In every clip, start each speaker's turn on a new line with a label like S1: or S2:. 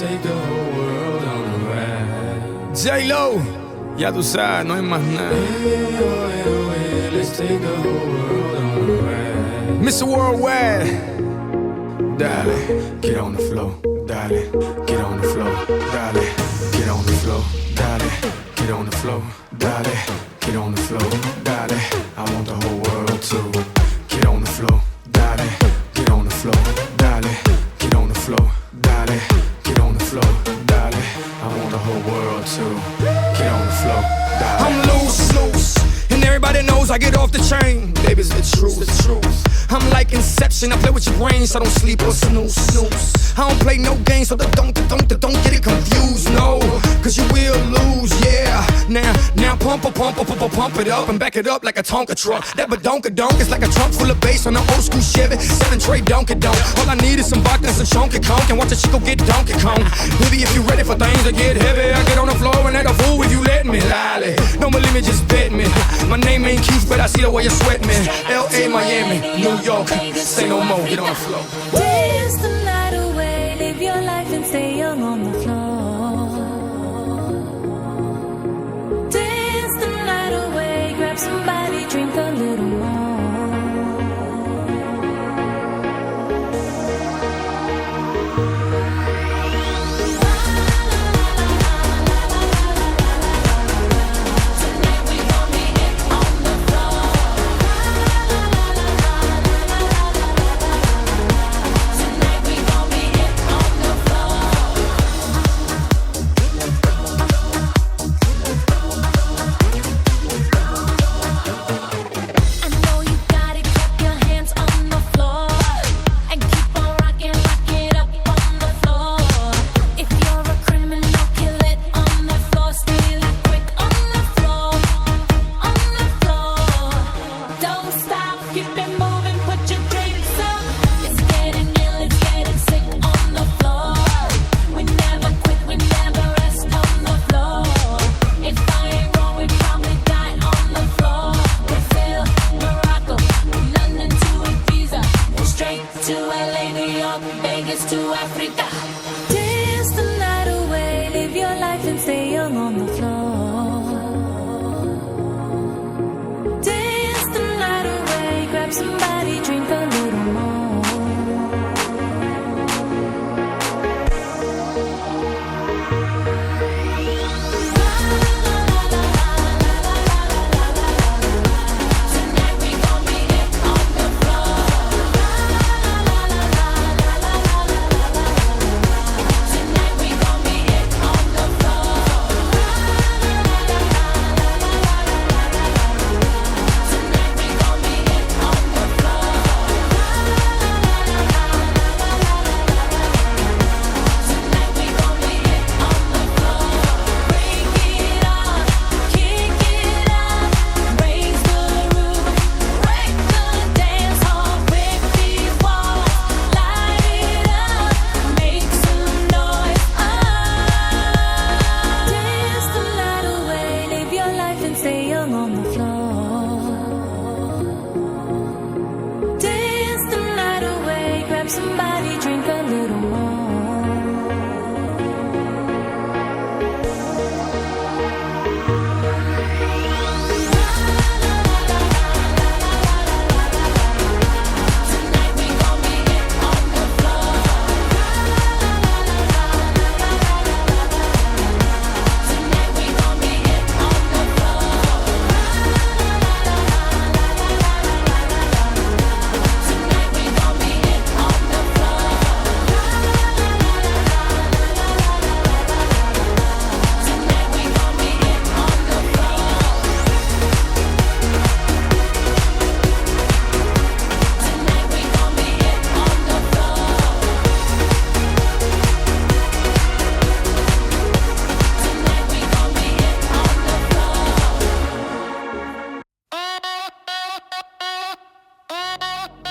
S1: take the whole world on a ride.
S2: J-Lo, ya tú sabes, no hay más nada.
S1: Let's take the whole world on a ride.
S2: Mr. Worldwide, dale, get on the floor, dale, get on the floor, dale, get on the floor, dale, get on the floor, dale, get on the floor, dale. I want the whole world to get on the floor, dale, get on the floor, dale, get on the floor, dale, get on the floor, dale. I want the whole world to get on the floor, dale. I'm loose, and everybody knows I get off the chain. Baby, it's the truth, I'm like Inception, I play with your brain, so I don't sleep or snooze. I don't play no games, so don't get it confused, no. Cause you will lose, yeah. Now pump it up and back it up like a Tonka truck. That badonka-donk is like a trunk full of bass on an old school Chevy 7-tray Donkey-Donk. All I need is some vodka and some chunky conk, and watch a chico get Donkey Kong. Baby, if you ready for things to get heavy, I get on the floor and let a fool if you let me. Lolly, don't believe me, just bet me. My name ain't Keith, but I see the way you sweat me. L.A., Miami, New York, say no more, get on the floor.
S3: Dance the night away, live your life and stay young on the floor. Dance the night away, grab somebody, drink a little more.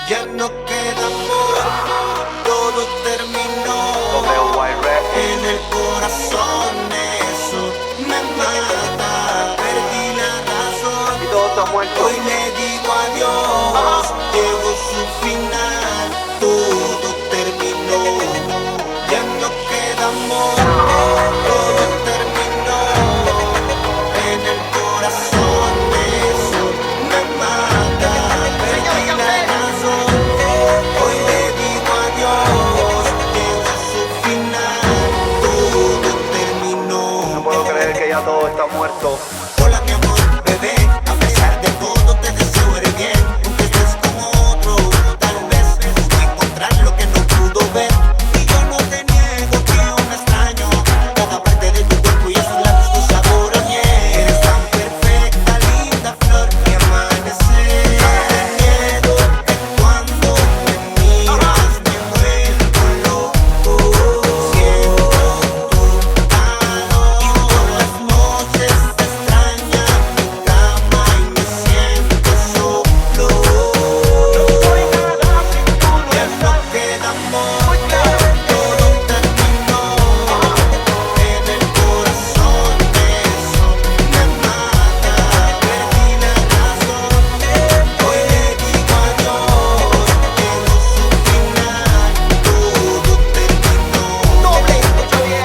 S4: Ya no queda amor, todo terminó. En el corazón eso me mata. Perdí la razón, hoy le digo adiós. Llegó su final, todo terminó. Ya no queda queda amor, todo terminó en el corazón, eso me mata. Perdí la razón, hoy le digo adiós, llegó su final, todo terminó.
S5: No puedo creer que ya todo está muerto.
S4: Hola mi amor, bebé, a pesar de todo te deseo el bien. Aunque estés con otro, tal vez pude encontrar lo que no pudo ver. Y yo no te niego que aún extraño cada parte de tu cuerpo y a sus labios tu sabor a miel. Eres tan perfecta, linda flor, mi amanecer. Miedo que cuando me miras me vuelvo loco. Siento tu calor y por las noches te extraña mi cama y me siento solo. No soy nada sin tu ya no queda amor, todo terminó en el corazón, eso me mata. Perdí la razón, hoy le digo adiós, llegó su final, todo terminó. Doble,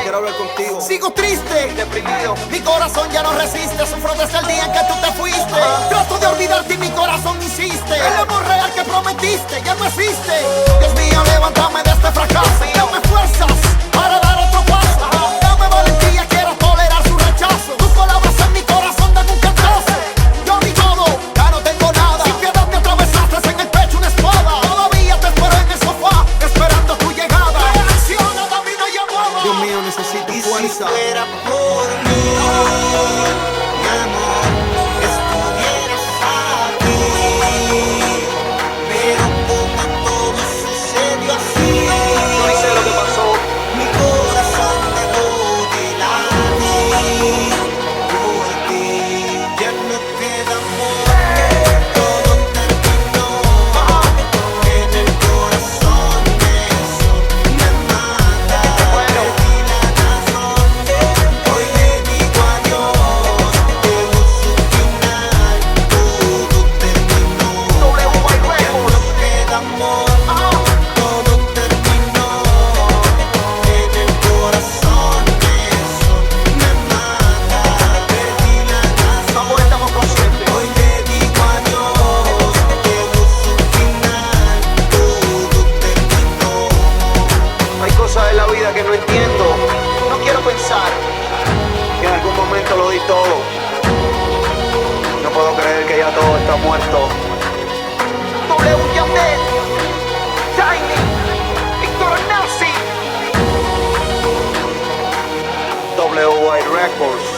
S5: Quiero hablar contigo.
S4: sigo triste,
S5: Deprimido.
S4: mi corazón ya no resiste, sufro desde el día en que tú te fuiste. Trato de olvidarte y mi corazón insiste. El amor real que prometiste ya no existe. Dios mío, levántame de este fracaso. Dame fuerzas para dar otro paso. Dame valentía, quiero tolerar su rechazo. Tus palabras en mi corazón dan un cantazo. Yo di todo, ya no tengo nada. Sin piedad me atravesaste en el pecho una espada. Todavía te espero en el sofá, esperando tu llegada. Reacciona, dame una llamada.
S5: Dios mío, necesito
S4: Y
S5: fuerza.
S4: si fuera por mí, mi amor, estuvieras aquí. Pero como todo sucedió así,
S5: No sé lo que pasó.
S4: mi corazón dejó de latir por ti. Ya no queda amor, todo terminó en el corazón, eso me mata. Perdí la razón, hoy le digo adiós, llegó su final, todo terminó. Ya no queda amor, todo terminó en el corazón, eso me mata. Perdí la razón,
S5: Estamos conscientes.
S4: hoy le digo adiós, llegó su final, todo terminó.
S5: Hay cosas en la vida que no entiendo. No quiero pensar que en algún momento lo di todo. No puedo creer que ya todo está muerto. W Yandel, Tiny, Víctor Nazi, W White Records.